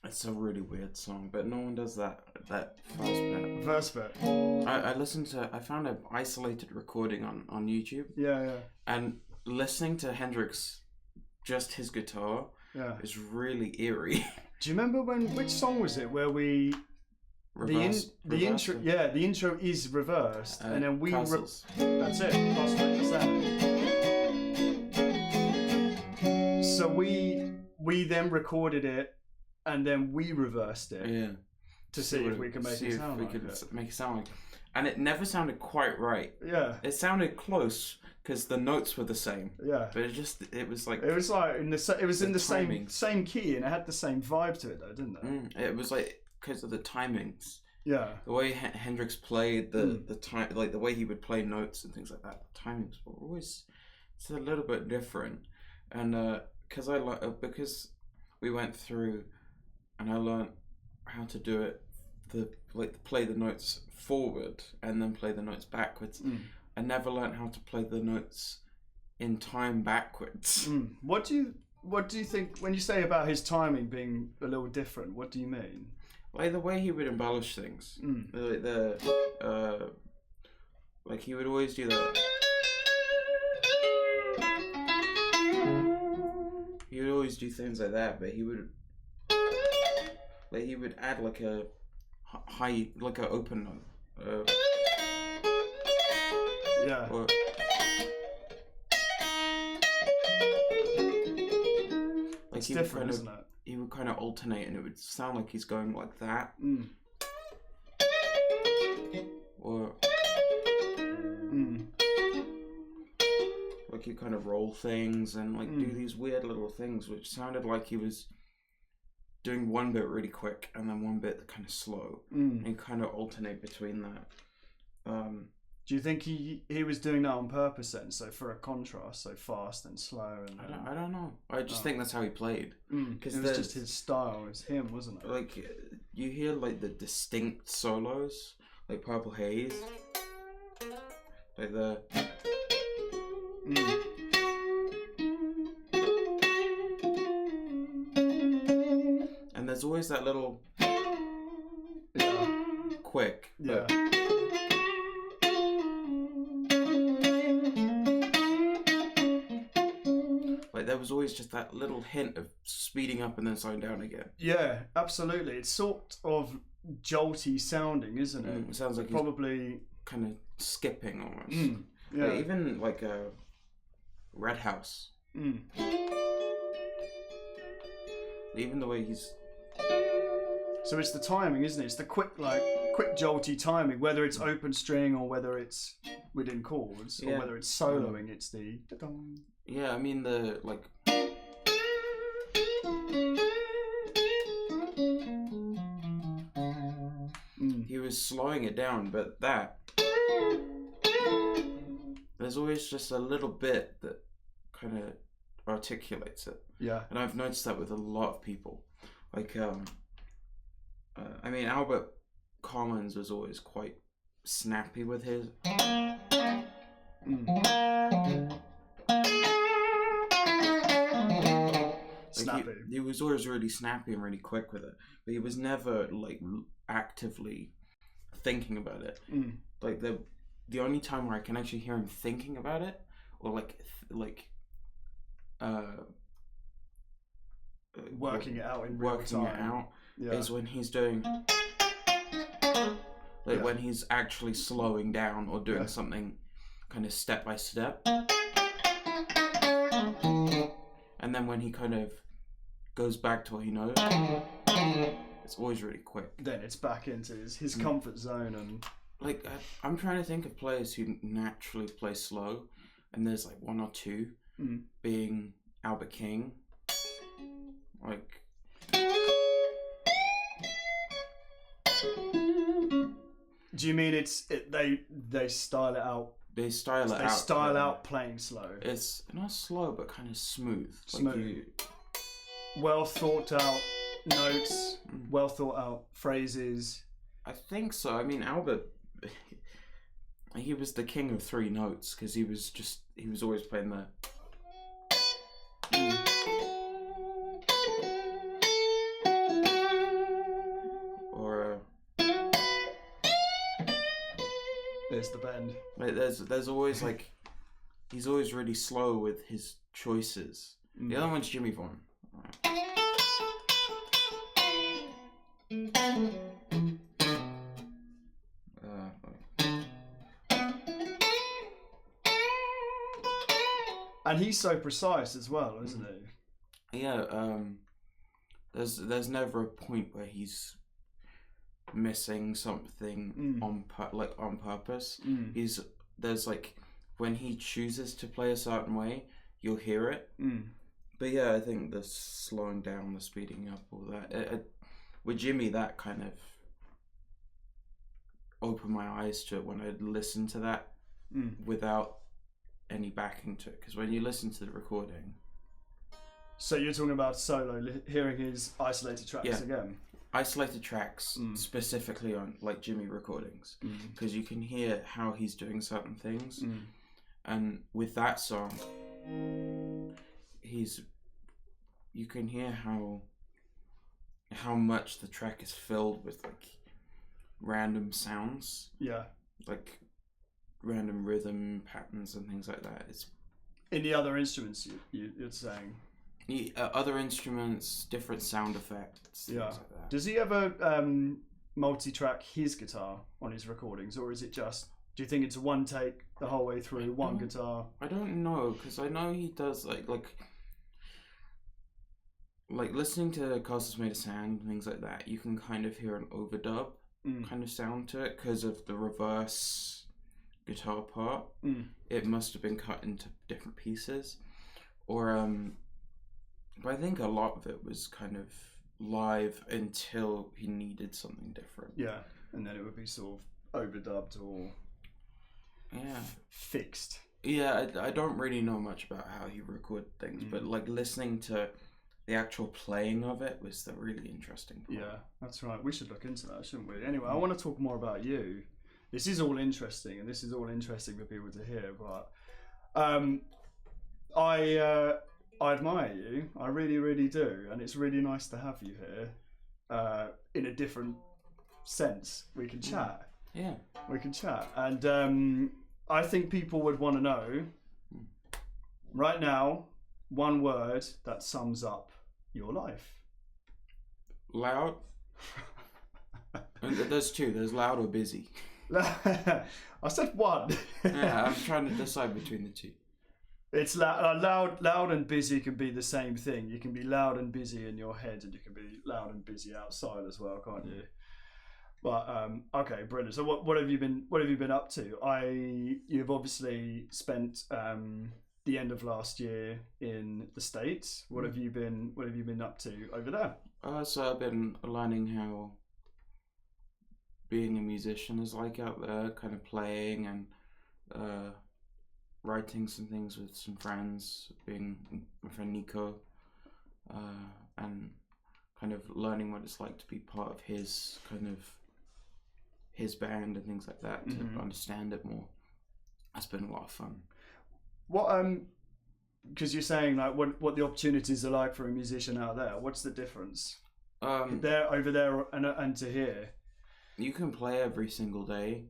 It's a really weird song, but no one does that first bit. First bit. I found an isolated recording on YouTube. Yeah. And listening to Hendrix, just his guitar, is really eerie. Do you remember which song was it where we the intro? Yeah, the intro is reversed, and then we that's it. That's that. So we then recorded it, and then we reversed it. To see if we can make it sound like it. And it never sounded quite right. Yeah. It sounded close because the notes were the same. Yeah. But it was like in the same key, and it had the same vibe to it though, didn't it? It was like because of the timings. Yeah. The way Hendrix played the time, like the way he would play notes and things like that. The timings were always a little bit different. And because we went through, and I learned how to do it, play the notes forward and then play the notes backwards. I never learned how to play the notes in time backwards. What do you think when you say about his timing being a little different? What do you mean? Like the way he would embellish things. Like he would always do that. He would always do things like that, but he would add like a high, like an open note. Yeah. Or, like it's different, isn't it? He would kind of alternate, and it would sound like he's going like that. Or like he kind of roll things and like do these weird little things, which sounded like he was doing one bit really quick and then one bit kind of slow, and kind of alternate between that. Do you think he was doing that on purpose then? So for a contrast, so fast and slow? And I don't know. I just think that's how he played. Because it was just his style. It was him, wasn't it? Like you hear like the distinct solos, like Purple Haze, like the. And there's always that little quick. Yeah. Like there was always just that little hint of speeding up and then slowing down again. Yeah, absolutely. It's sort of jolty sounding, isn't it? It sounds like probably he's kind of skipping almost. Yeah. Like even like a Red House. Even the way he's. So it's the timing, isn't it? It's the quick jolty timing, whether it's open string or whether it's within chords or whether it's soloing. It's the. Yeah, I mean the like. He was slowing it down, but there's always just a little bit that kind of articulates it. Yeah. And I've noticed that with a lot of people. Like, I mean, Albert Collins was always quite snappy with his. Snappy. He was always really snappy and really quick with it, but he was never like actively thinking about it. Like the only time where I can actually hear him thinking about it, or working it out in real time. Is when he's doing when he's actually slowing down or doing something kind of step by step, and then when he kind of goes back to what he knows, it's always really quick. Then it's back into his comfort zone. And like I'm trying to think of players who naturally play slow, and there's like one or two, being Albert King. Like. Do you mean they style it out? They style out playing slow. It's not slow, but kind of smooth. Smooth. Well thought out notes, well thought out phrases. I think so. I mean, Albert, he was the king of three notes because he was always playing the. There's the bend. Like there's always like he's always really slow with his choices. The other one's Jimmy Vaughan. And he's so precise as well, isn't he? Yeah. There's never a point where he's missing something on purpose. There's like when he chooses to play a certain way, you'll hear it. But yeah, I think the slowing down, the speeding up, all that. With Jimmy, that kind of opened my eyes to it when I listened to that without any backing to it. Because when you listen to the recording... So you're talking about solo, hearing his isolated tracks again? Isolated tracks, specifically on like Jimmy recordings. Because you can hear how he's doing certain things. And with that song, you can hear how much the track is filled with like random sounds, like random rhythm patterns and things like that. It's in the other instruments you're saying, other instruments, different sound effects, things like that. Does he ever multi-track his guitar on his recordings, or is it just, do you think it's one take the whole way through, one guitar? I don't know, because I know he does like listening to Castles Made of Sand and things like that, you can kind of hear an overdub kind of sound to it because of the reverse guitar part. It must have been cut into different pieces, or but I think a lot of it was kind of live until he needed something different. Yeah, and then it would be sort of overdubbed or fixed. Yeah, I don't really know much about how he recorded things, but like listening to the actual playing of it was the really interesting part. Yeah, that's right. We should look into that, shouldn't we? Anyway, I want to talk more about you. This is all interesting, and this is all interesting for people to hear, but I admire you. I really, really do, and it's really nice to have you here in a different sense. We can chat. Yeah. We can chat. And I think people would want to know, right now, one word that sums up your life. Loud. And there's two. There's loud or busy. I said one. Yeah, I'm trying to decide between the two. It's loud and busy can be the same thing. You can be loud and busy in your head, and you can be loud and busy outside as well, can't you? But okay, brilliant. So what have you been up to? You've obviously spent the end of last year in the States. What have you been up to over there? So I've been learning how being a musician is like out there, kind of playing and writing some things with some friends, being my friend Nico, and kind of learning what it's like to be part of his band and things like that, to understand it more. That's been a lot of fun. What because you're saying like what the opportunities are like for a musician out there. What's the difference there, over there, and to here? You can play every single day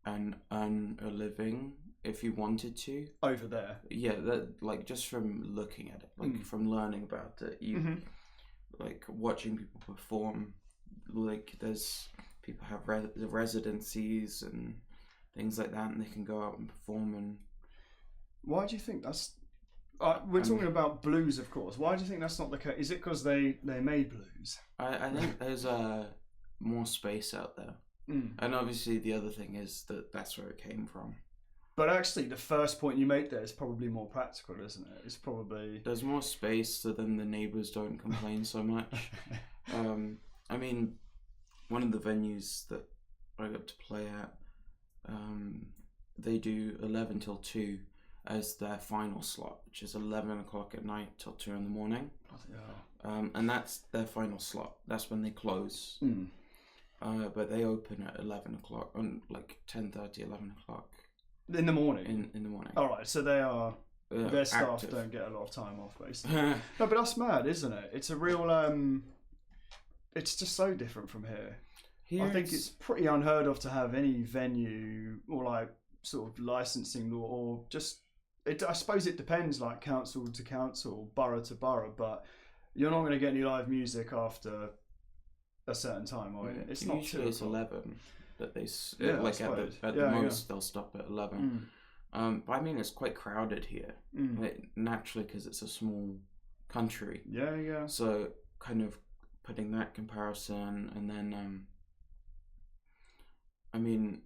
and earn a living if you wanted to. Over there? Yeah, that, like, just from looking at it, like from learning about it, you like watching people perform. Like, there's people have residencies and things like that, and they can go out and perform. And why do you think that's? We're talking about blues, of course. Why do you think that's not the case? Is it because they made blues? I think there's more space out there, and obviously the other thing is that that's where it came from. But actually, the first point you make there is probably more practical, isn't it? It's probably there's more space, so then the neighbours don't complain so much. I mean, one of the venues that I got to play at, they do 11 till 2 as their final slot, which is 11 o'clock at night till 2 in the morning. And that's their final slot. That's when they close. But they open at 11 o'clock, on like 10:30, 11 o'clock. In the morning? In the morning. All right, so they are... their staff active. Don't get a lot of time off, basically. No, but that's mad, isn't it? It's a real... it's just so different from here. Here I think it's pretty unheard of to have any venue or like sort of licensing law or just. I suppose it depends, like council to council, borough to borough, but you're not going to get any live music after a certain time, are you? It's not usually it's 11 that they like at the most they'll stop at 11. But I mean it's quite crowded here, naturally because it's a small country. Yeah. So kind of putting that comparison, and then I mean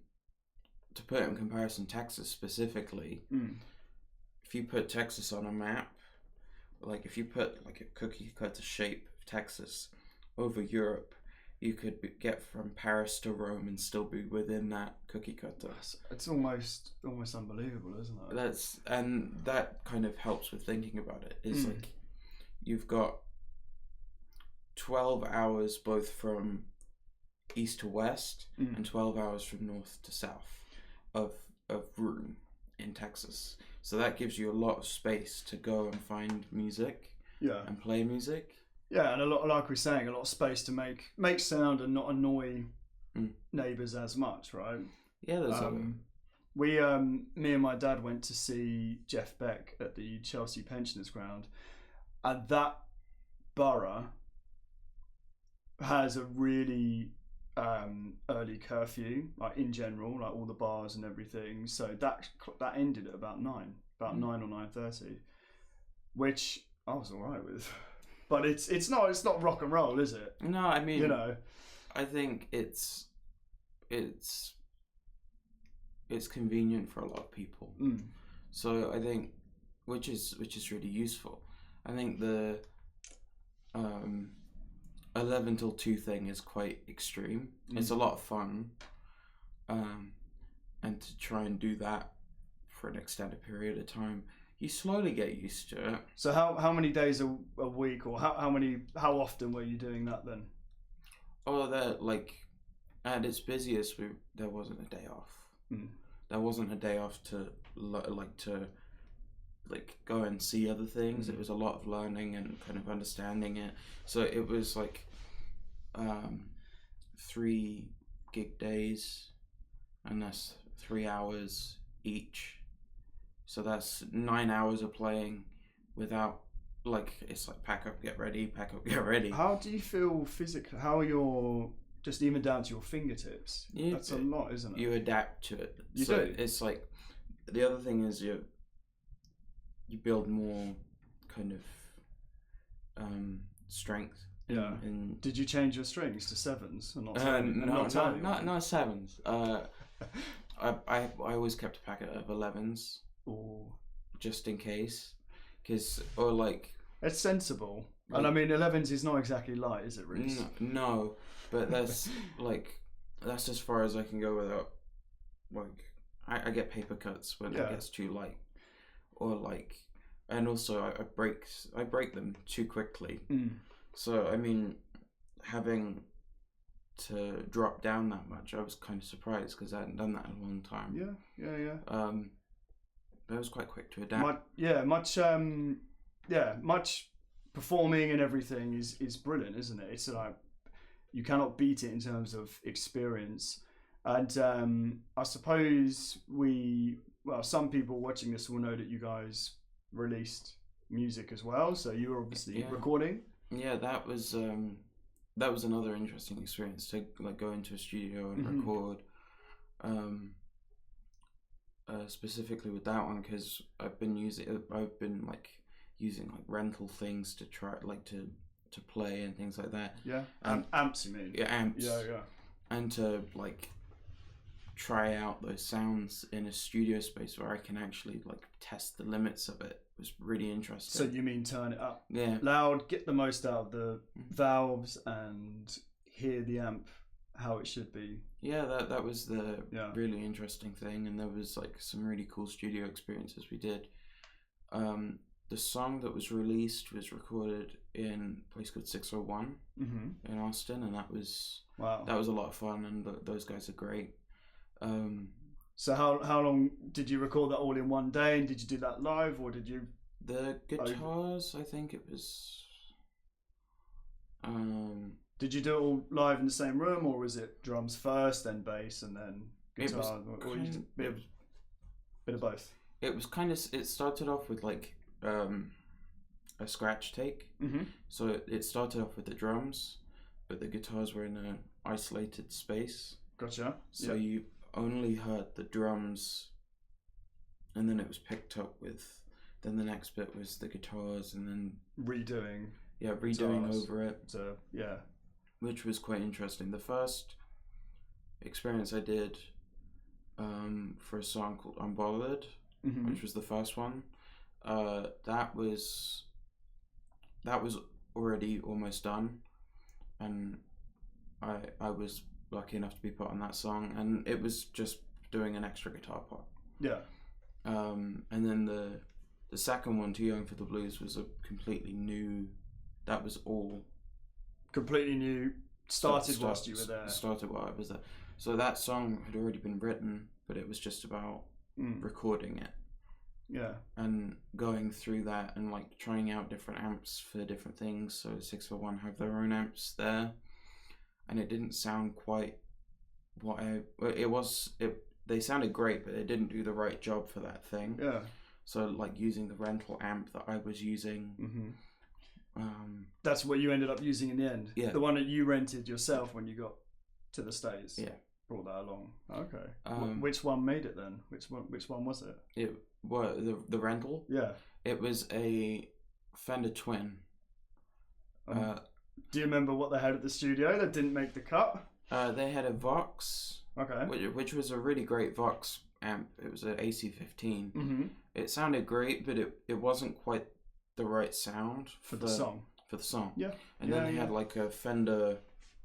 to put it in comparison, Texas specifically. If you put Texas on a map, like if you put like a cookie cutter shape of Texas over Europe, you could get from Paris to Rome and still be within that cookie cutter. It's almost unbelievable, isn't it? And that kind of helps with thinking about it. It's like you've got 12 hours both from east to west and 12 hours from north to south of room in Texas. So that gives you a lot of space to go and find music and play music. Yeah, and a lot, like we're saying, a lot of space to make sound and not annoy neighbours as much, right? Yeah, there's me and my dad went to see Jeff Beck at the Chelsea Pensioners Ground, and that borough has a really early curfew, like in general, like all the bars and everything. So that ended at about 9 or 9:30, which I was alright with. But it's not rock and roll, is it? No, I mean, I think it's convenient for a lot of people. So I think which is really useful. I think the 11 till 2 thing is quite extreme. It's a lot of fun, and to try and do that for an extended period of time, you slowly get used to it. So how many days a week, or how often were you doing that then? Oh, that like at its busiest, there wasn't a day off. There wasn't a day off to go and see other things. It was a lot of learning and kind of understanding it. So it was like 3 gig days, and that's 3 hours each. So that's 9 hours of playing without, like, it's like pack up, get ready, pack up, get ready. How do you feel physically? How are your, just even down to your fingertips? That's a lot, isn't it? You adapt to it. You do. It's like, the other thing is you build more kind of strength. Yeah. Did you change your strings to 7s and not 7s? No 7s. I always kept a packet of 11s. Ooh. Just in case, or like it's sensible. Like, and I mean 11s is not exactly light, is it, Rhys? No, but that's that's as far as I can go without, like, I get paper cuts when it gets too light, or like, and also I break them too quickly. So I mean, having to drop down that much, I was kind of surprised because I hadn't done that in a long time. Yeah. But I was quite quick to adapt. Much performing and everything is brilliant, isn't it? It's like you cannot beat it in terms of experience. And I suppose some people watching this will know that you guys released music as well. So you were obviously recording. Yeah, that was another interesting experience to like go into a studio and record. Specifically with that one, because I've been using like rental things to try to play and things like that. Yeah, amps, you mean? Yeah, amps. Yeah. And to like try out those sounds in a studio space where I can actually like test the limits of it was really interesting. So you mean turn it up? Yeah. Loud, get the most out of the valves, and hear the amp how it should be. Yeah, that was the really interesting thing, and there was like some really cool studio experiences we did. The song that was released was recorded in a place called 601 in Austin, and that was a lot of fun, and those guys are great. So how long did you record that all in one day, and did you do that live, or did you? The guitars, I think it was. Did you do it all live in the same room, or was it drums first, then bass, and then guitar? Or you did a bit of both? It was kind of. It started off with like a scratch take. Mm-hmm. So it started off with the drums, but the guitars were in an isolated space. Gotcha. So you only heard the drums, and then it was picked up with. Then the next bit was the guitars, and then redoing guitars over it. So which was quite interesting. The first experience I did for a song called Unbothered, mm-hmm. which was the first one, that was already almost done, and I was lucky enough to be put on that song, and it was just doing an extra guitar part. Yeah. And then the second one, Too Young for the Blues, was a completely new. That was all completely new. Started whilst you were there. Started while I was there. So that song had already been written, but it was just about recording it. Yeah. And going through that and like trying out different amps for different things. So 641 have their own amps there, and it didn't sound quite what they sounded great, but it didn't do the right job for that thing. Yeah. So like using the rental amp that I was using. Mm-hmm. That's what you ended up using in the end. Yeah. The one that you rented yourself when you got to the States. Yeah. Brought that along. Okay. Which one made it then? Which one was it? It was the rental. Yeah. It was a Fender Twin. Do you remember what they had at the studio that didn't make the cut? They had a Vox. Okay. Which was a really great Vox amp. It was an AC15. Mm-hmm. It sounded great, but it wasn't quite the right sound for the song. For the song. Yeah. And then they had like a Fender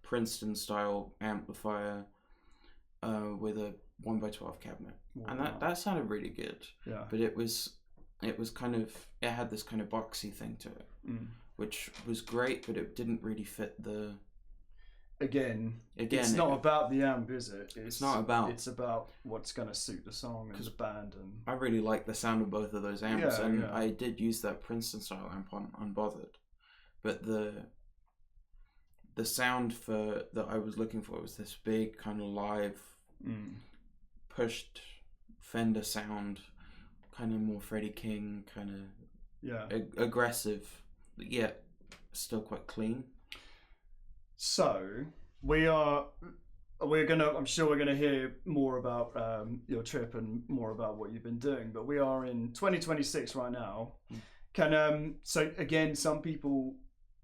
Princeton style amplifier with a 1x12 cabinet. Wow. And that sounded really good. Yeah. But it was kind of, it had this kind of boxy thing to it, which was great, but it didn't really fit the... Again, it's not about the amp, is it? It's not about... It's about what's going to suit the song and the band. And I really like the sound of both of those amps, I did use that Princeton style amp on Unbothered. But the sound that I was looking for was this big kind of live, pushed Fender sound, kind of more Freddie King, kind of aggressive, but yet still quite clean. So I'm sure we're gonna hear more about your trip and more about what you've been doing. But we are in 2026 right now. So again, some people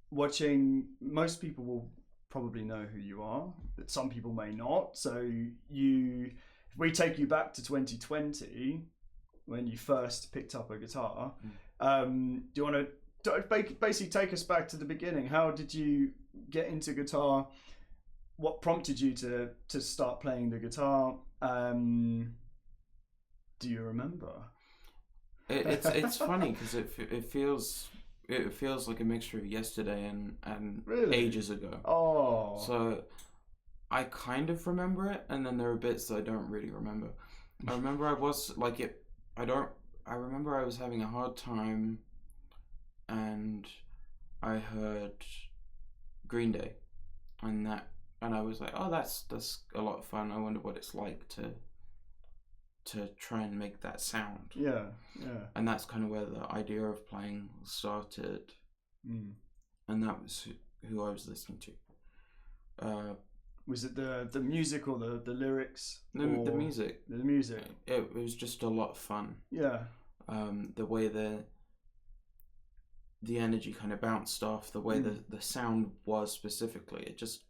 watching, most people will probably know who you are, but some people may not. So if we take you back to 2020 when you first picked up a guitar, do you want to basically take us back to the beginning? How did you get into guitar? What prompted you to start playing the guitar? Do you remember? It's funny because it feels like a mixture of yesterday and really? Ages ago. Oh. So I kind of remember it, and then there are bits that I don't really remember. I remember I was like it. I remember I was having a hard time, and I heard Green Day, and I was like, oh, that's a lot of fun. I wonder what it's like to try and make that sound. Yeah. And that's kind of where the idea of playing started. And that was who I was listening to. Was it the music or the lyrics? The music. The music. It was just a lot of fun. Yeah. The way the energy kind of bounced off, the way the sound was specifically, it just...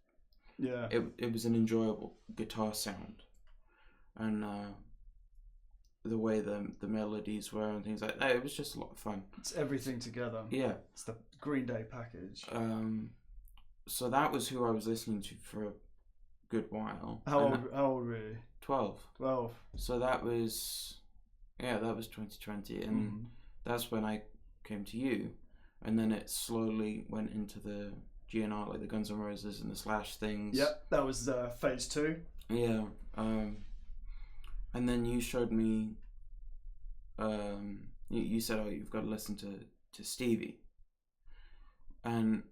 Yeah. It was an enjoyable guitar sound. And the way the melodies were and things like that, it was just a lot of fun. It's everything together. Yeah. It's the Green Day package. So that was who I was listening to for a good while. How old were you? 12. So that was 2020, and that's when I came to you, and then it slowly went into the GNR, like the Guns N' Roses and the Slash things. Yep, that was phase 2. Yeah. And then you showed me, you said, oh, you've got to listen to Stevie. And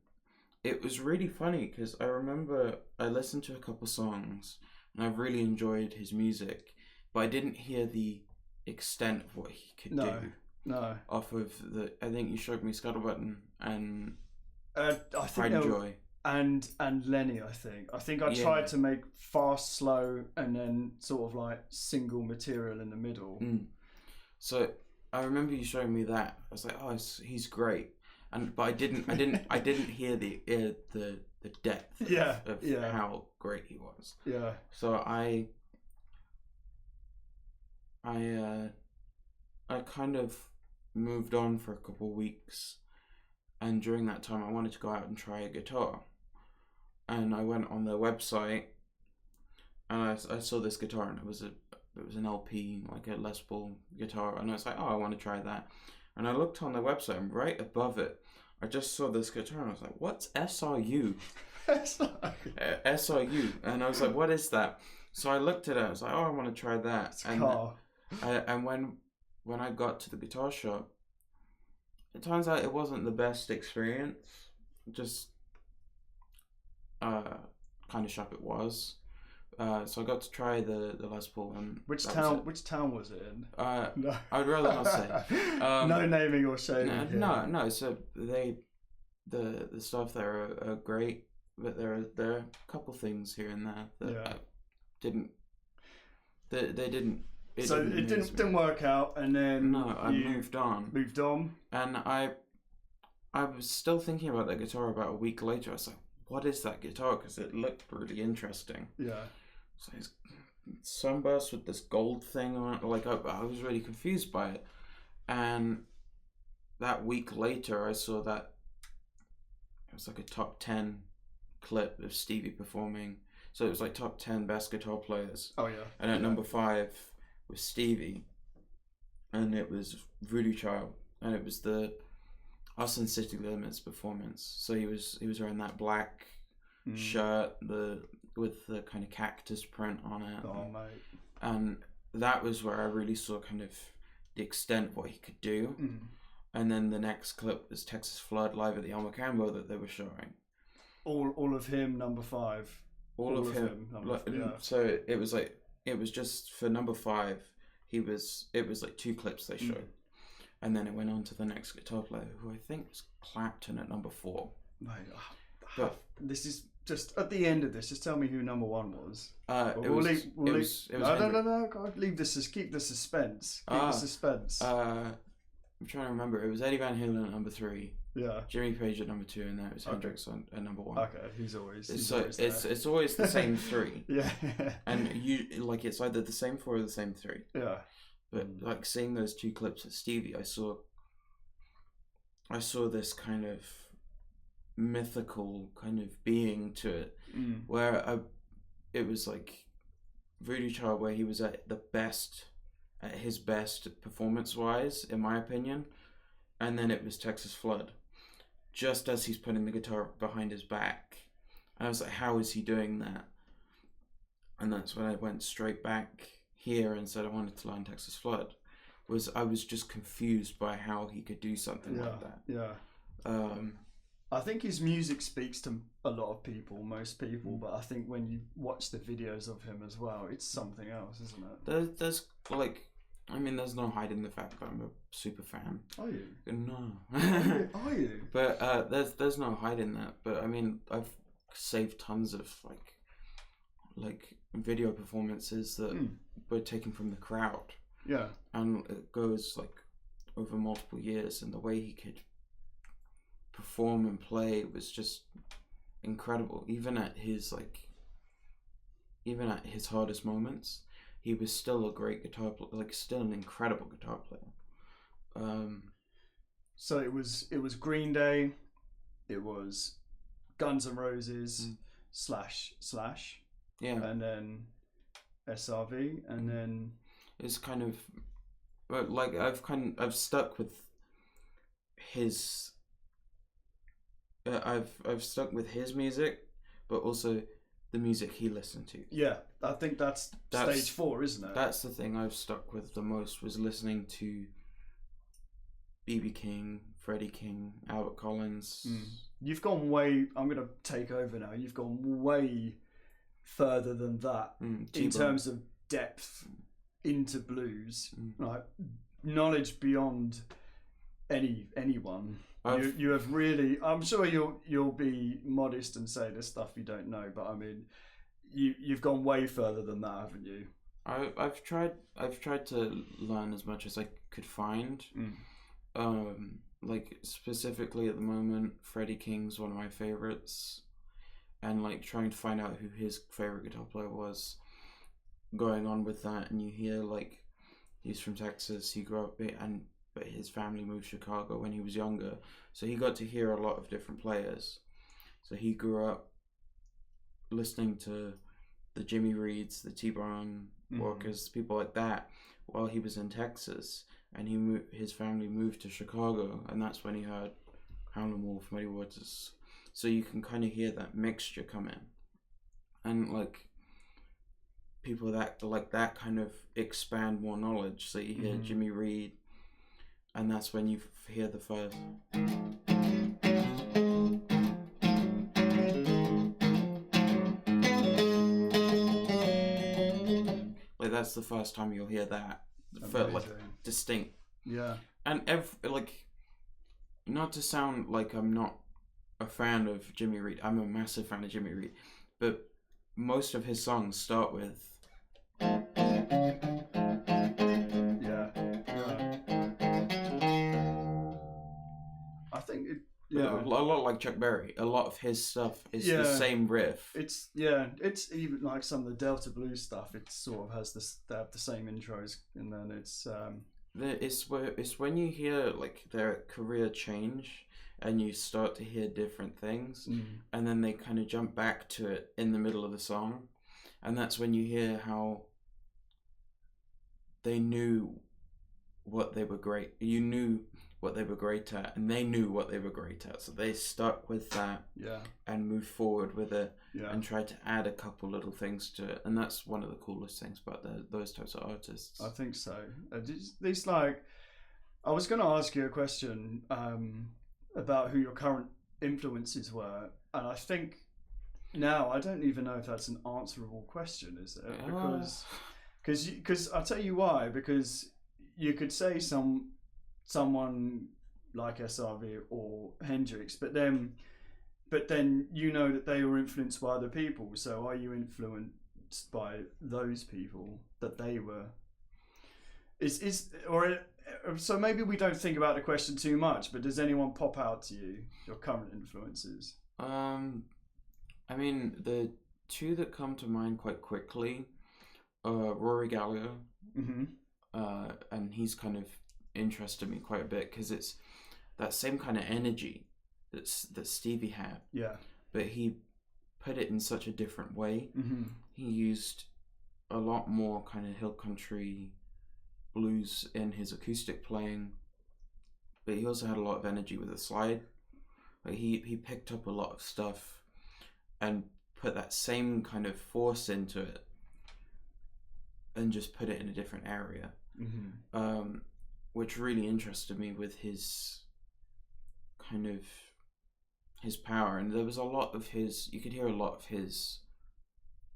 it was really funny because I remember I listened to a couple songs and I really enjoyed his music, but I didn't hear the extent of what he could do. No. Off of I think you showed me Scuttlebutton and I think Pride and Joy. And Lenny, I think I tried to make fast, slow, and then sort of like single material in the middle. So I remember you showing me that. I was like, oh, he's great, but I didn't hear the depth of how great he was. Yeah. So I kind of moved on for a couple of weeks, and during that time I wanted to go out and try a guitar, and I went on their website and I saw this guitar, and it was an LP, like a Les Paul guitar, and I was like, oh, I want to try that. And I looked on their website, and right above it I just saw this guitar, and I was like, what's SRU? SRU. And I was like, what is that? So I looked at it, I was like, oh, I want to try that. It's a car. And when I got to the guitar shop, it turns out it wasn't the best experience. Just kind of shop it was. So I got to try the Les Paul. And Which town was it in? No. I'd rather not say. No naming or shaming. No. So the stuff there are great, but there are a couple things here and there that didn't. They didn't. It didn't work out, and then I moved on. And I was still thinking about that guitar about a week later. I was like, what is that guitar? Because it looked really interesting. Yeah. So it's sunburst with this gold thing on it. Like, I was really confused by it. And that week later, I saw that it was like a top 10 clip of Stevie performing. So it was like top 10 best guitar players. Oh, yeah. And at number 5 was Stevie. And it was Voodoo Child. And it was the Us and City Limits performance. So he was wearing that black shirt with the kind of cactus print on it. Oh, mate. And that was where I really saw kind of the extent of what he could do. And then the next clip was Texas Flood live at the El Macambo that they were showing. All of him, number 5. All of him. So it was just for number 5. It was like 2 clips they showed, and then it went on to the next guitar player, who I think was Clapton at number 4. Mate, but this is just at the end of this. Just tell me who number 1 was. No. God, keep the suspense. Keep the suspense. I'm trying to remember. It was Eddie Van Halen at number 3. Yeah. Jimmy Page at number 2, and then it was Hendrix at number 1. Okay, he's always it's always the same 3. Yeah. And it's either the same 4 or the same 3. Yeah. But like seeing those 2 clips of Stevie, I saw this kind of mythical kind of being to it, where it was like Voodoo Child, where he was at his best performance wise, in my opinion, and then it was Texas Flood, just as he's putting the guitar behind his back. And I was like, how is he doing that? And that's when I went straight back here and said I wanted to learn Texas Flood. I was just confused by how he could do something like that. Yeah. I think his music speaks to a lot of people, most people, but I think when you watch the videos of him as well, it's something else, isn't it? There's no hiding the fact that I'm a super fan. Are you? No. Are you? But there's no hiding that. But I mean, I've saved tons of like video performances that were taken from the crowd. Yeah. And it goes like over multiple years, and the way he could perform and play was just incredible. Even at his hardest moments, he was still a great guitar player, still an incredible guitar player. So it was Green Day, it was Guns N' Roses slash yeah, and then SRV, and then it's kind of like I've stuck with his. I've stuck with his music, but also the music he listened to. Yeah, I think that's stage 4, isn't it? That's the thing I've stuck with the most, was listening to B.B. King, Freddie King, Albert Collins. You've gone way. I'm going to take over now. You've gone way further than that in terms of depth into blues, like knowledge beyond anyone. You have really. I'm sure you'll be modest and say there's stuff you don't know, but I mean, you've gone way further than that, haven't you? I've tried to learn as much as I could find. Like specifically at the moment, Freddie King's one of my favorites, and like trying to find out who his favorite guitar player was. Going on with that, and you hear like he's from Texas. He grew up but his family moved to Chicago when he was younger, so he got to hear a lot of different players. So he grew up listening to the Jimmy Reeds, the T-Bone Walkers, people like that, while he was in Texas, and his family moved to Chicago, and that's when he heard Howlin' Wolf, Muddy Waters. So you can kind of hear that mixture come in, and like people that like that kind of expand more knowledge. So you hear Jimmy Reed, and that's when you hear the first. Like that's the first time you'll hear that, like distinct. Yeah. And like, not to sound like I'm not a fan of Jimmy Reed. I'm a massive fan of Jimmy Reed, but most of his songs start with. I think a lot like Chuck Berry. A lot of his stuff is the same riff. It's even like some of the Delta blues stuff. It sort of has they have the same intros, and then it's when you hear like their career change, and you start to hear different things, and then they kind of jump back to it in the middle of the song, and that's when you hear how they knew what they were great. You knew what they were great at, and they knew what they were great at, so they stuck with that and moved forward with it and tried to add a couple little things to it, and that's one of the coolest things about those types of artists. I think so. These like, I was going to ask you a question about who your current influences were, and I think now I don't even know if that's an answerable question, is it? Because I'll tell you why. Because you could say someone like SRV or Hendrix, but then you know that they were influenced by other people. So are you influenced by those people that they were? So maybe we don't think about the question too much, but does anyone pop out to you, your current influences? I mean, the two that come to mind quite quickly, Rory Gallagher, and he's kind of interested me quite a bit because it's that same kind of energy that Stevie had. Yeah. But he put it in such a different way. He used a lot more kind of hill country blues in his acoustic playing, but he also had a lot of energy with the slide. Like he picked up a lot of stuff and put that same kind of force into it and just put it in a different area, which really interested me with his kind of his power. And there was a lot of his, you could hear a lot of his,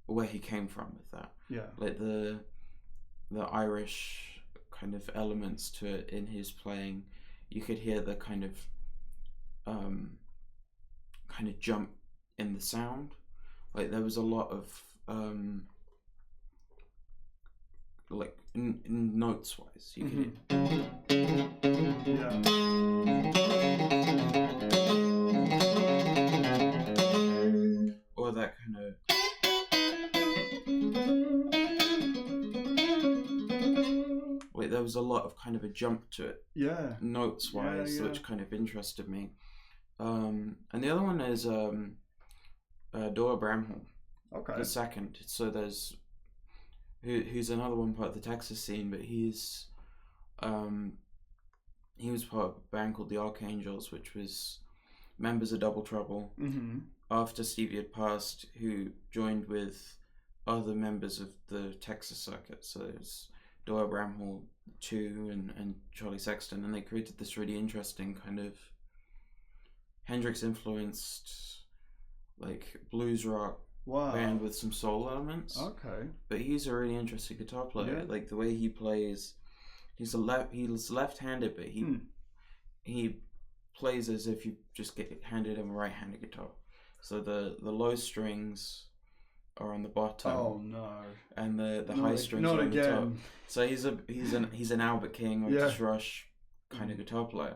where he came from with that. Yeah. Like the Irish kind of elements to it in his playing. You could hear the kind of jump in the sound. Like there was a lot of like in notes wise, you could hear. Or that kind of. Like there was a lot of kind of a jump to it. Yeah. Notes wise, which kind of interested me. And the other one is Dora Bramhall. Okay. The second. So there's who's another one part of the Texas scene, but he was part of a band called the Archangels, which was members of Double Trouble. After Stevie had passed, who joined with other members of the Texas circuit. So there's Dora Bramhall, Chu and Charlie Sexton, and they created this really interesting kind of Hendrix influenced like blues rock band with some soul elements. Okay. But he's a really interesting guitar player. Yeah. Like the way he plays, he's left-handed, but he plays as if you just handed him a right-handed guitar. So the low strings are on the bottom. Oh no! And the high strings are on the top. So he's an Albert King or Otis Rush kind of guitar player.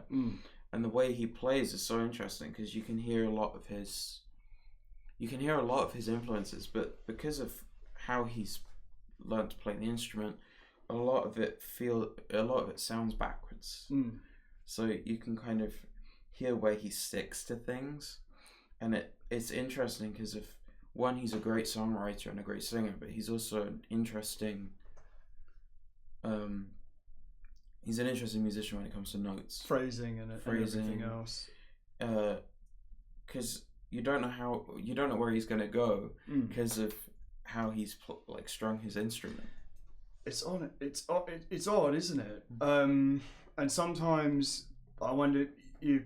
And the way he plays is so interesting because you can hear a lot of his influences, but because of how he's learned to play the instrument, a lot of it sounds backwards. So you can kind of hear where he sticks to things, and it's interesting because of one, he's a great songwriter and a great singer, but he's also an interesting musician when it comes to notes, phrasing and everything else. Because you don't know where he's gonna go because of how he's strung his instrument. It's odd, isn't it? And sometimes I wonder if you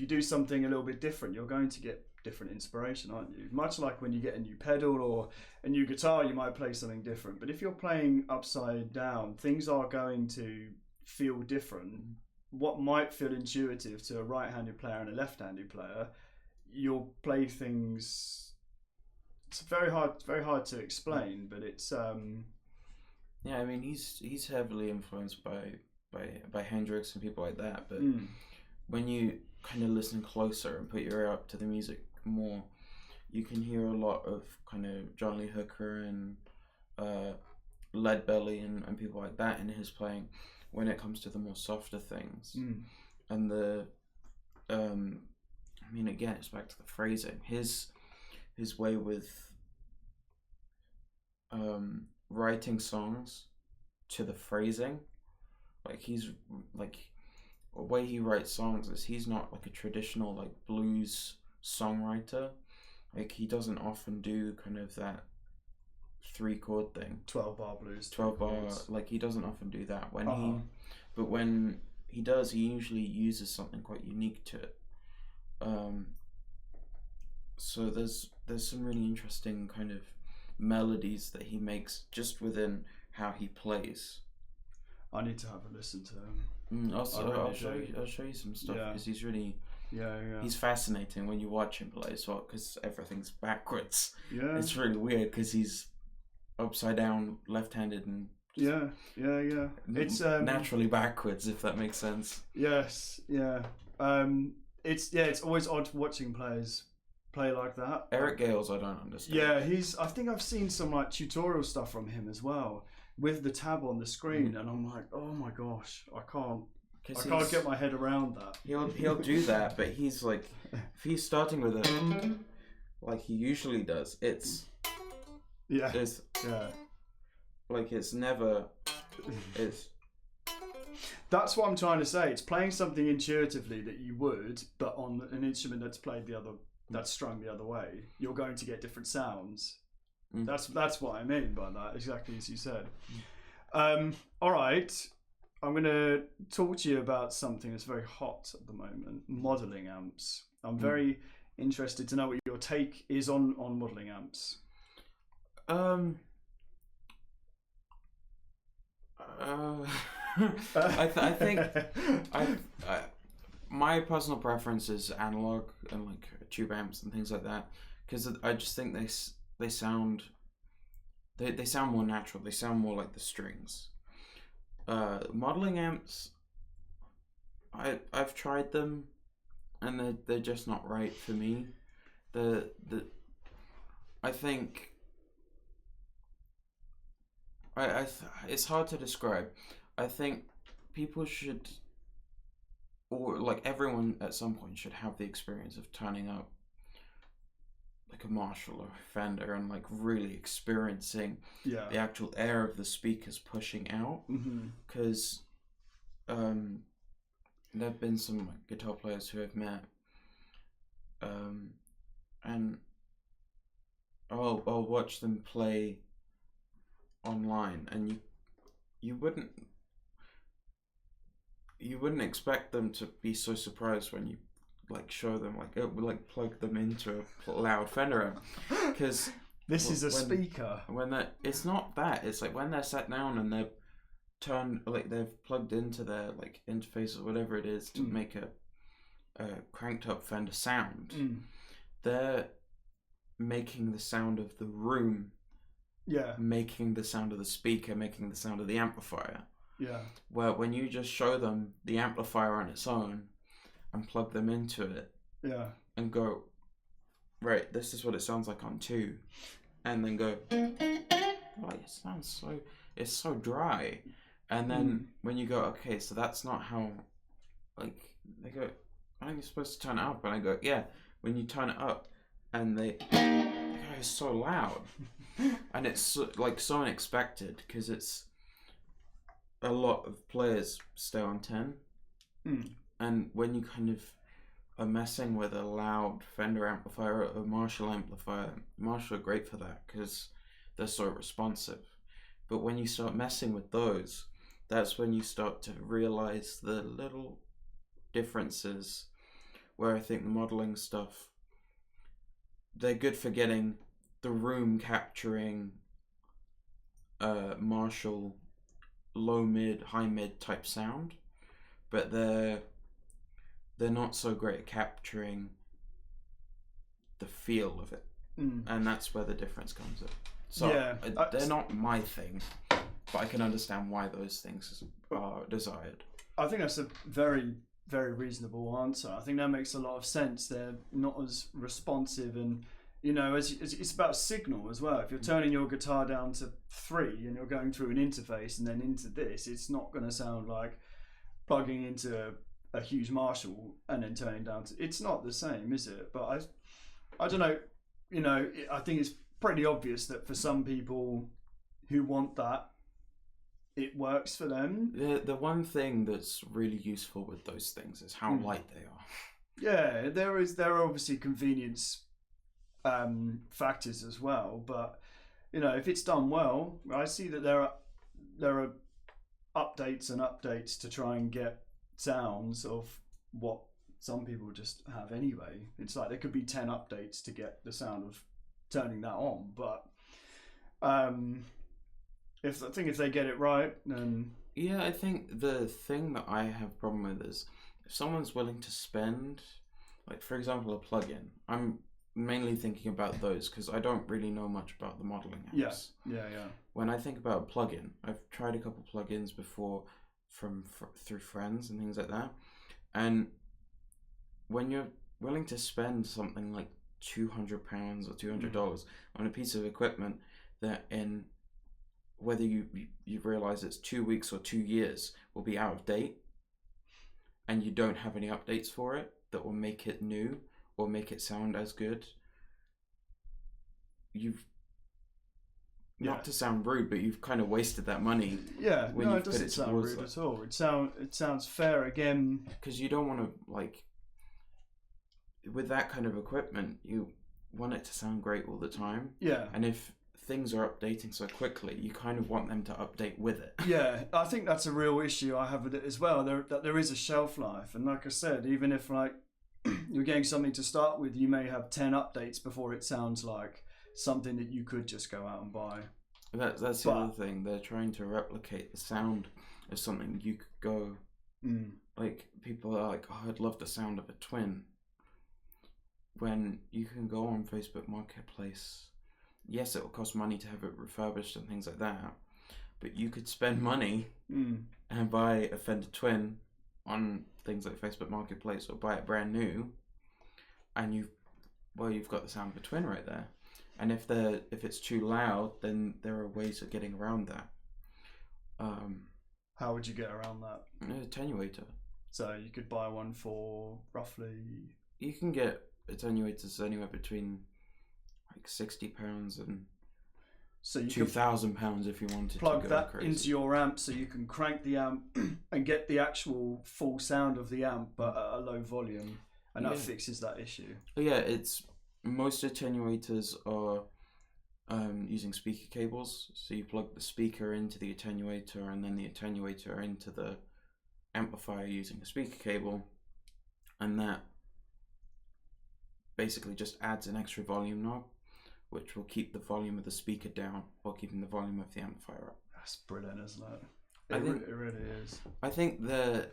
do something a little bit different, you're going to get different inspiration, aren't you? Much like when you get a new pedal or a new guitar, you might play something different. But if you're playing upside down, things are going to feel different. What might feel intuitive to a right-handed player and a left-handed player, you'll play things. It's very hard to explain, but it's yeah, I mean he's heavily influenced by Hendrix and people like that, but when you kind of listen closer and put your ear up to the music more, you can hear a lot of kind of John Lee Hooker and Leadbelly and people like that in his playing when it comes to the more softer things. And the I mean, again, it's back to the phrasing. His way with writing songs to the phrasing, like he's like the way he writes songs is he's not like a traditional like blues songwriter. Like he doesn't often do kind of that 3-chord thing. 12-bar blues. 12-bar, like he doesn't often do that. But when he does, he usually uses something quite unique to it. So there's some really interesting kind of melodies that he makes just within how he plays. I need to have a listen to him. I'll show you some stuff because he's really he's fascinating when you watch him play as well because everything's backwards. It's really weird because he's upside down, left-handed, and it's naturally backwards, if that makes sense. Yes, it's always odd watching players play like that. Eric Gales, I don't understand. Yeah, I think I've seen some like tutorial stuff from him as well with the tab on the screen, and I'm like, oh my gosh, I can't get my head around that. He'll do that, but he's like, if he's starting with a like he usually does, it's never. That's what I'm trying to say. It's playing something intuitively that you would, but on an instrument that's strung the other way, you're going to get different sounds. That's what I mean by that, exactly as you said. All right, I'm going to talk to you about something that's very hot at the moment: modelling amps. I'm very interested to know what your take is on modelling amps. I think my personal preference is analog and like tube amps and things like that because I just think they sound more natural. They sound more like the strings. Modeling amps, I've tried them and they're just not right for me. I think it's hard to describe. I think people should, or like everyone at some point should have the experience of turning up like a Marshall or a Fender and like really experiencing the actual air of the speakers pushing out. Because there have been some like, guitar players who I've met, and I'll watch them play online, and you wouldn't. you wouldn't expect them to be so surprised when you like show them like plug them into a loud Fender amp, because this is a speaker. When it's not that, it's like when they're sat down and they're turned, like they've plugged into their like interface or whatever it is to make a cranked up Fender sound. They're making the sound of the room, making the sound of the speaker, making the sound of the amplifier. Where when you just show them the amplifier on its own and plug them into it, and go, right, this is what it sounds like on 2, and then go, oh, it sounds it's so dry. And then when you go, okay, so that's not how, like, they go, I think you're supposed to turn it up. And I go, yeah, when you turn it up, and they go, it's so loud. And it's like so unexpected, because it's a lot of players stay on 10. And when you kind of are messing with a loud Fender amplifier or a Marshall amplifier, Marshall are great for that because they're so responsive. But when you start messing with those, that's when you start to realize the little differences, where I think the modeling stuff, they're good for getting the room capturing Marshall low mid, high mid type sound, but they're not so great at capturing the feel of it. And that's where the difference comes in. So they're not my thing, but I can understand why those things are desired. I think that's a very, very reasonable answer. I think that makes a lot of sense. They're not as responsive, and as it's about signal as well. If you're turning your guitar down to 3 and you're going through an interface and then into this, it's not going to sound like plugging into a huge Marshall and then turning down to. It's not the same, is it? But I don't know. I think it's pretty obvious that for some people who want that, it works for them. The one thing that's really useful with those things is how light they are. Yeah, there are obviously convenience factors as well, but if it's done well, I see that there are updates and updates to try and get sounds of what some people just have anyway. It's like there could be 10 updates to get the sound of turning that on, but if they get it right, then I think the thing that I have a problem with is if someone's willing to spend, like for example a plugin. I'm mainly thinking about those because I don't really know much about the modeling apps. Yeah. When I think about a plugin, I've tried a couple plugins before through friends and things like that, and when you're willing to spend something like £200 or $200 on a piece of equipment that in whether you realize it's 2 weeks or 2 years will be out of date, and you don't have any updates for it that will make it new or make it sound as good, not to sound rude, but you've kind of wasted that money. Yeah, no, it doesn't sound rude at all. It sounds fair again. Because you don't want to, like, with that kind of equipment, you want it to sound great all the time. Yeah. And if things are updating so quickly, you kind of want them to update with it. Yeah, I think that's a real issue I have with it as well. There is a shelf life, and like I said, even if like you're getting something to start with, you may have 10 updates before it sounds like something that you could just go out and buy. That's the other thing. They're trying to replicate the sound of something you could go. Like people are like, oh, I'd love the sound of a Twin. When you can go on Facebook Marketplace, yes, it will cost money to have it refurbished and things like that, but you could spend money and buy a Fender Twin on things like Facebook Marketplace, or buy it brand new, and you've got the sound of a Twin right there. And if it's too loud, then there are ways of getting around that. How would you get around that? An attenuator. So you could buy one for roughly. You can get attenuators anywhere between like £60 and so you £2,000 if you wanted to plug go that crazy into your amp, so you can crank the amp and get the actual full sound of the amp, but at a low volume, and that fixes that issue. Yeah, most attenuators are using speaker cables. So you plug the speaker into the attenuator, and then the attenuator into the amplifier using a speaker cable, and that basically just adds an extra volume knob, which will keep the volume of the speaker down while keeping the volume of the amplifier up. That's brilliant, isn't it? It really is. I think the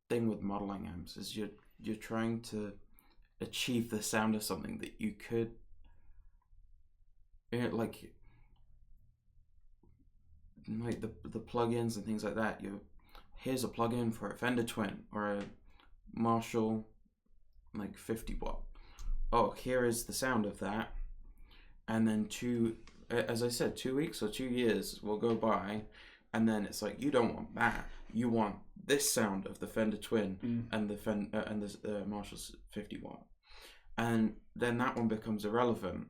thing with modeling amps is you're trying to achieve the sound of something that you could, like the plugins and things like that. Here's a plugin for a Fender Twin or a Marshall like 50 watt. Oh, here is the sound of that, and then as I said, 2 weeks or 2 years will go by, and then it's like, you don't want that. You want this sound of the Fender Twin and the Marshall's 50 watt, and then that one becomes irrelevant,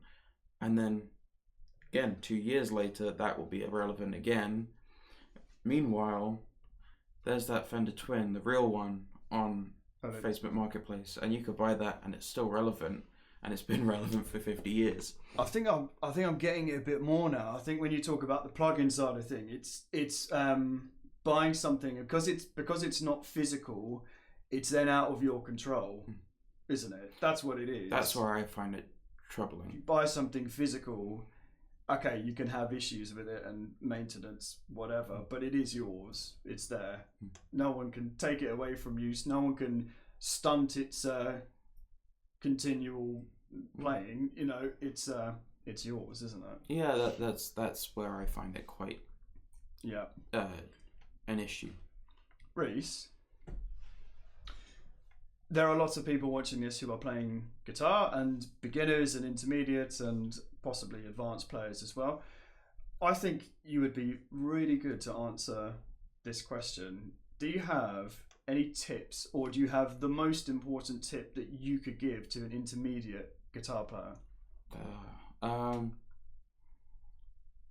and then again 2 years later that will be irrelevant again. Meanwhile, there's that Fender Twin, the real one, on Facebook Marketplace, and you could buy that, and it's still relevant. And it's been relevant for 50 years. I think I'm getting it a bit more now. I think when you talk about the plug-in side of thing, it's buying something because it's not physical. It's then out of your control, isn't it? That's what it is. That's where I find it troubling. If you buy something physical, okay, you can have issues with it and maintenance, whatever, but it is yours. It's there. No one can take it away from you. No one can stunt its continual playing. It's yours, isn't it? Yeah, that's where I find it quite an issue. Rhys, there are lots of people watching this who are playing guitar, and beginners and intermediates and possibly advanced players as well. I think you would be really good to answer this question. Do you have any tips, or do you have the most important tip that you could give to an intermediate guitar player?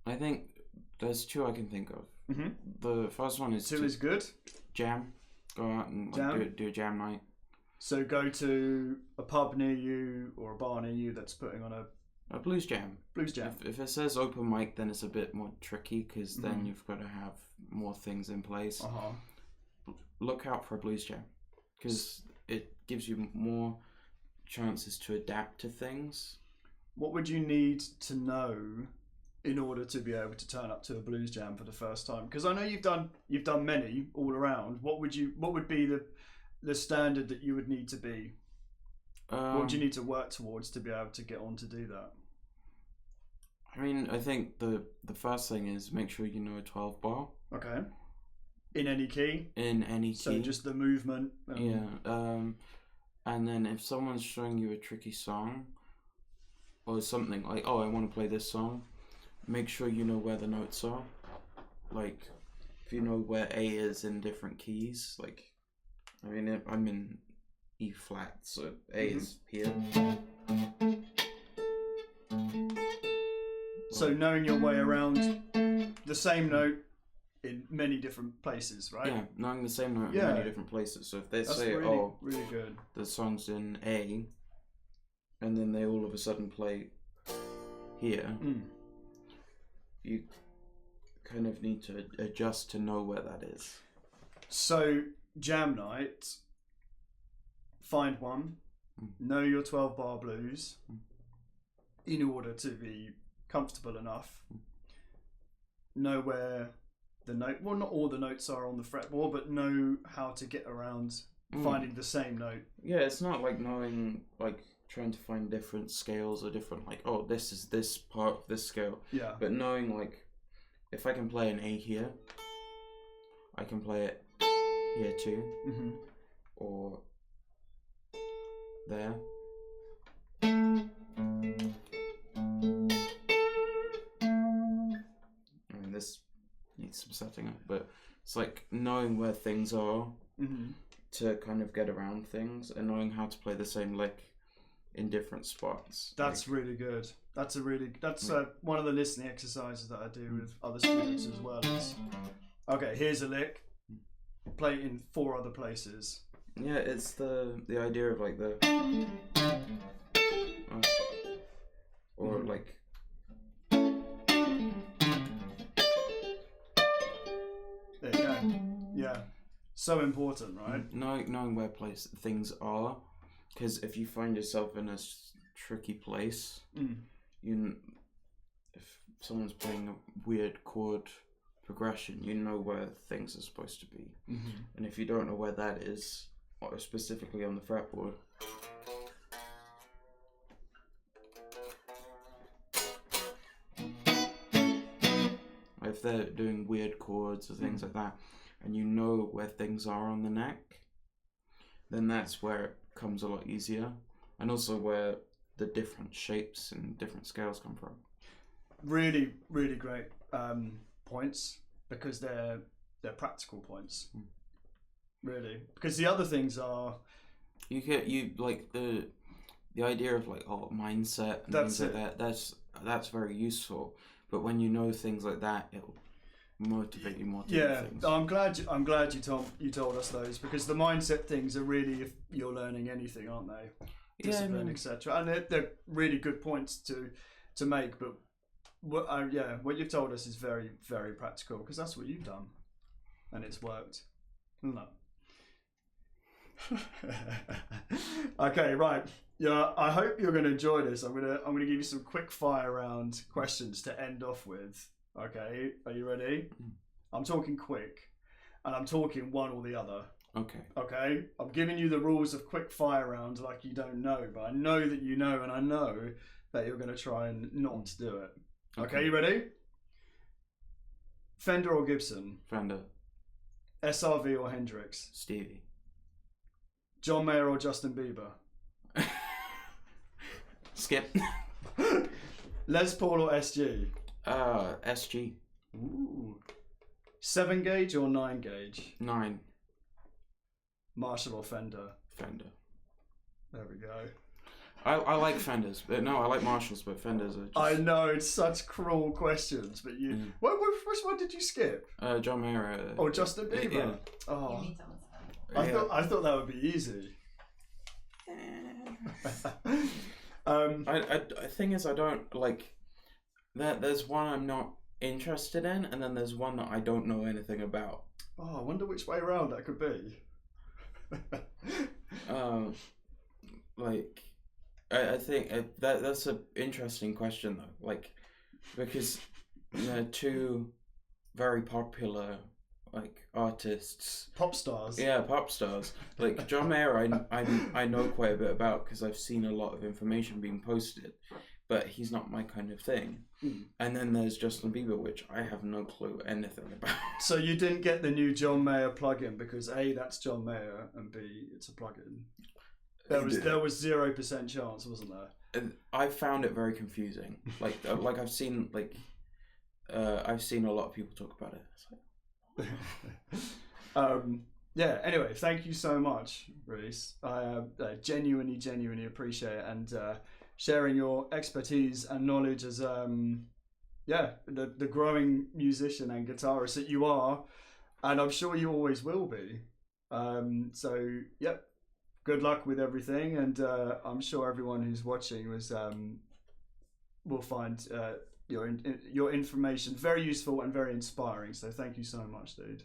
I think there's two I can think of. Mm-hmm. The first one is is good. Jam. Go out and do a jam night. So go to a pub near you or a bar near you that's putting on a blues jam. Blues jam. If it says open mic, then it's a bit more tricky, because then you've got to have more things in place. Look out for a blues jam, because it gives you more chances to adapt to things. What would you need to know in order to be able to turn up to a blues jam for the first time? Because I know you've done many all around. What would be the standard that you would need to be? What would you need to work towards to be able to get on to do that? I mean, I think the first thing is make sure you know a 12 bar. Okay. In any key? In any key. So just the movement? And then if someone's showing you a tricky song, or something like, oh, I want to play this song, make sure you know where the notes are. Like, if you know where A is in different keys, like, I mean, I'm in E flat, so A is here. So knowing your way around the same note in many different places, right? Yeah, knowing the same note in many different places. So if they say, really good, the song's in A, and then they all of a sudden play here, you kind of need to adjust to know where that is. So jam night, find one, know your 12 bar blues in order to be comfortable enough, know where the note, well, not all the notes are on the fretboard, but know how to get around finding the same note. Yeah, it's not like knowing, like, trying to find different scales or different, like, oh, this is this part of this scale. Yeah. But knowing, like, if I can play an A here, I can play it here too, or there. I mean, this needs some setting up, but it's like knowing where things are to kind of get around things, and knowing how to play the same lick in different spots. That's like, really good. That's one of the listening exercises that I do with other students as well. Is, okay, here's a lick, play it in 4 other places. Yeah, it's the idea of like the or like there you go. So important, right? Knowing where things are, because if you find yourself in a tricky place, if someone's playing a weird chord progression, you know where things are supposed to be. And if you don't know where that is, or specifically on the fretboard, if they're doing weird chords or things like that, and you know where things are on the neck, then that's where it comes a lot easier, and also where the different shapes and different scales come from. Really, really great points, because they're practical points. Really, because the other things are you like the idea of like mindset and things like that. That's very useful. But when you know things like that, it'll motivate you more to do things. I'm glad you told us those, because the mindset things are really, if you're learning anything, aren't they? Discipline, etc. And they're really good points to make. But what you've told us is very, very practical, because that's what you've done, and it's worked. No. Okay, right. Yeah, I hope you're going to enjoy this. I'm gonna give you some quick fire round questions to end off with. Okay, are you ready? I'm talking quick, and I'm talking one or the other. Okay, I'm giving you the rules of quick fire round like you don't know, but I know that you know, and I know that you're going to try and not do it. Okay, you ready? Fender or Gibson? Fender. SRV or Hendrix? Stevie. John Mayer or Justin Bieber? Skip. Les Paul or SG? SG. Ooh. 7 gauge or 9 gauge? 9. Marshall or Fender? Fender. There we go. I like Fenders, but no, I like Marshalls, but Fenders are just... I know, it's such cruel questions, but you... Which one did you skip? John Mayer. Or Justin Bieber? Yeah. Oh. I thought that would be easy. I thing is, I don't like that. There's one I'm not interested in, and then there's one that I don't know anything about. Oh, I wonder which way around that could be. Like I think that's an interesting question though. Like, because they're two very popular artists, pop stars. Yeah, pop stars. Like John Mayer, I know quite a bit about, because I've seen a lot of information being posted, but he's not my kind of thing. And then there's Justin Bieber, which I have no clue anything about. So you didn't get the new John Mayer plugin because A, that's John Mayer, and B, it's a plugin. There was 0% chance, wasn't there? And I found it very confusing. Like I've seen a lot of people talk about it. It's like... Yeah, anyway, thank you so much, Rhys. I genuinely appreciate it, and sharing your expertise and knowledge as the growing musician and guitarist that you are, and I'm sure you always will be. So yep, good luck with everything, and I'm sure everyone who's watching will find your information very useful and very inspiring. So thank you so much, dude.